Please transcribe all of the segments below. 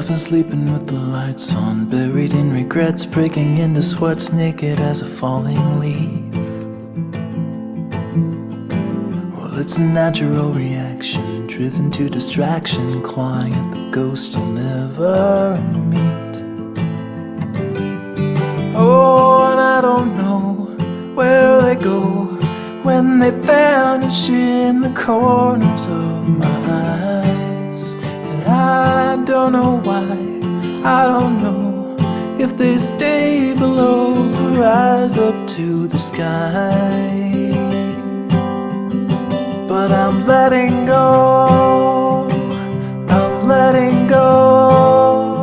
I've been sleeping with the lights on, buried in regrets, breaking into sweats, naked as a falling leaf. Well, it's a natural reaction, driven to distraction, clawing at the ghosts you'll never meet. Oh, and I don't know where they go when they vanish in the corners of my eyes. And I don't know why, I don't know if they stay below or rise up to the sky. But I'm letting go, I'm letting go.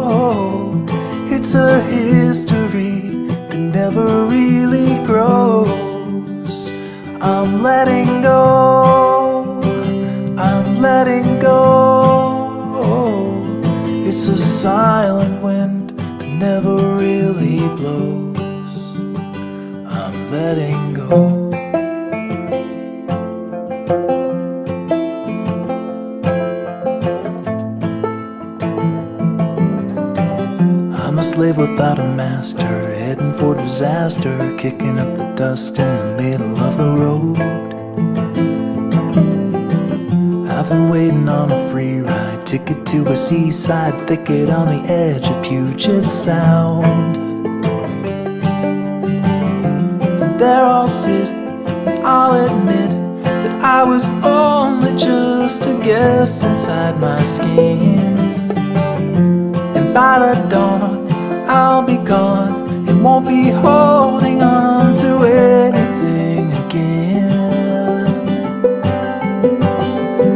It's a history that never really grows. I'm letting go, I'm letting go. It's a silent wind that never really blows. I'm letting go. I'm a slave without a master, heading for disaster, kicking up the dust in the middle of the road. I've been waiting on a free ride, ticket to a seaside thicket on the edge of Puget Sound. And there I'll sit, I'll admit that I was only just a guest inside my skin. And by the dawn I'll be gone and won't be holding on to anything again.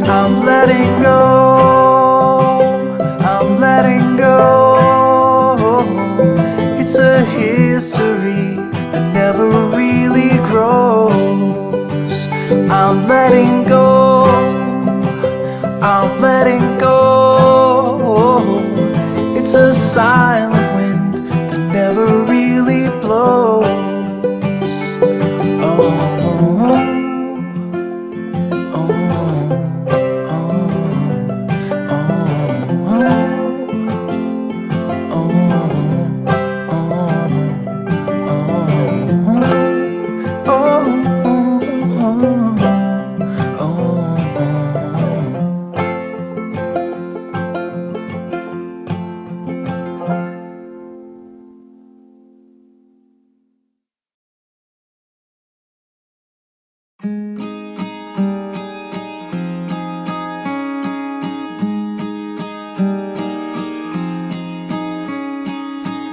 I'm letting go, I'm letting go. It's a history that never really grows. I'm letting go, I'm letting go. It's a silent wind that never really blows. Oh,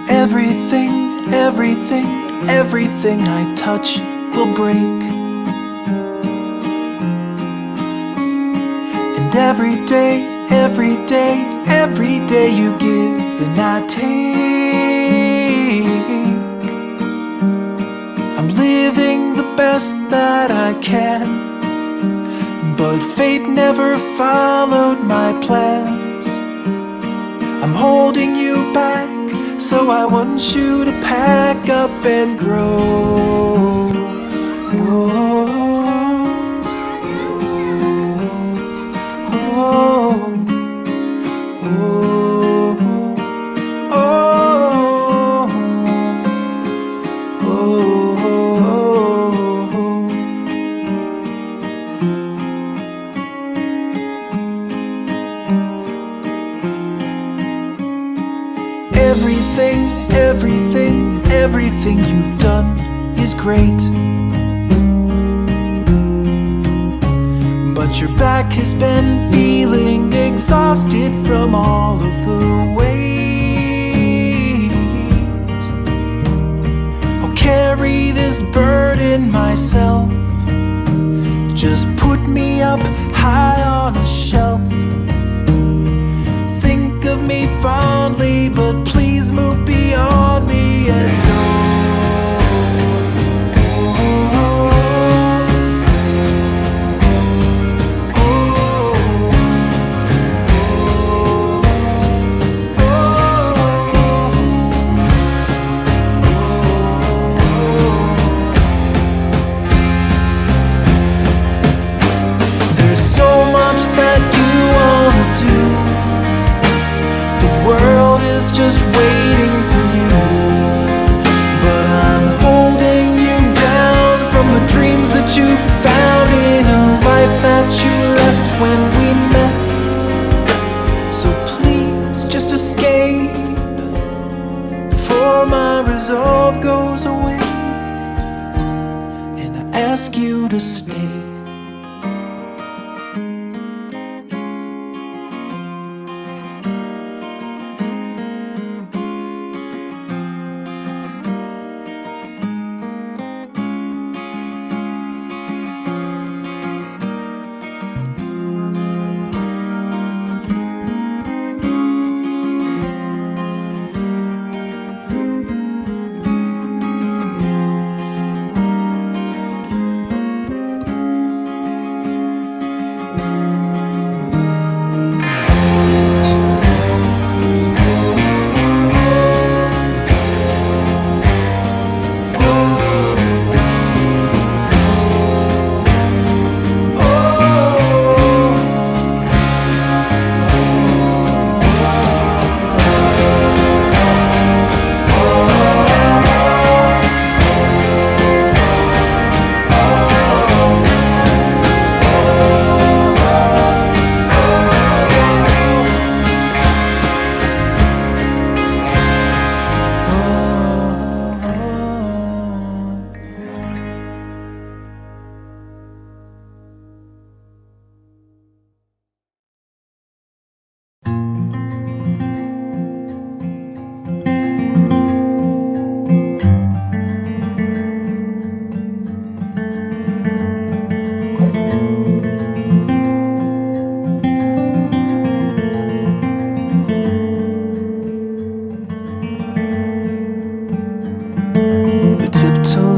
everything, everything, everything I touch will break. And every day, every day, every day you give and I take. I'm living the best that I can, but fate never followed my plans. I'm holding you back so I want you to pack up and grow. Oh, oh, oh, oh, oh. Everything, everything, everything you've done is great, but your back has been feeling exhausted from all of the weight. I'll carry this burden myself. Just put me up high on a shelf. Think of me fondly, but please move beyond me and go. There's so much that you want to do. The world just waiting for you. But I'm holding you down from the dreams that you found in a life that you left when we met. So please just escape before my resolve goes away, and I ask you to stay.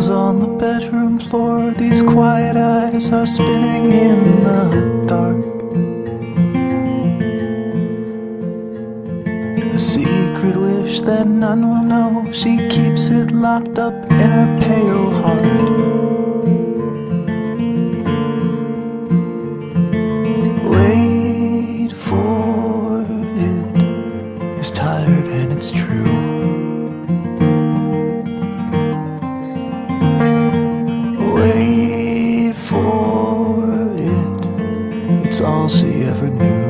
On the bedroom floor, these quiet eyes are spinning in the dark. A secret wish that none will know, she keeps it locked up in her pale heart. Wait for it, it's tired and it's true. Wait for it, it's all she ever knew.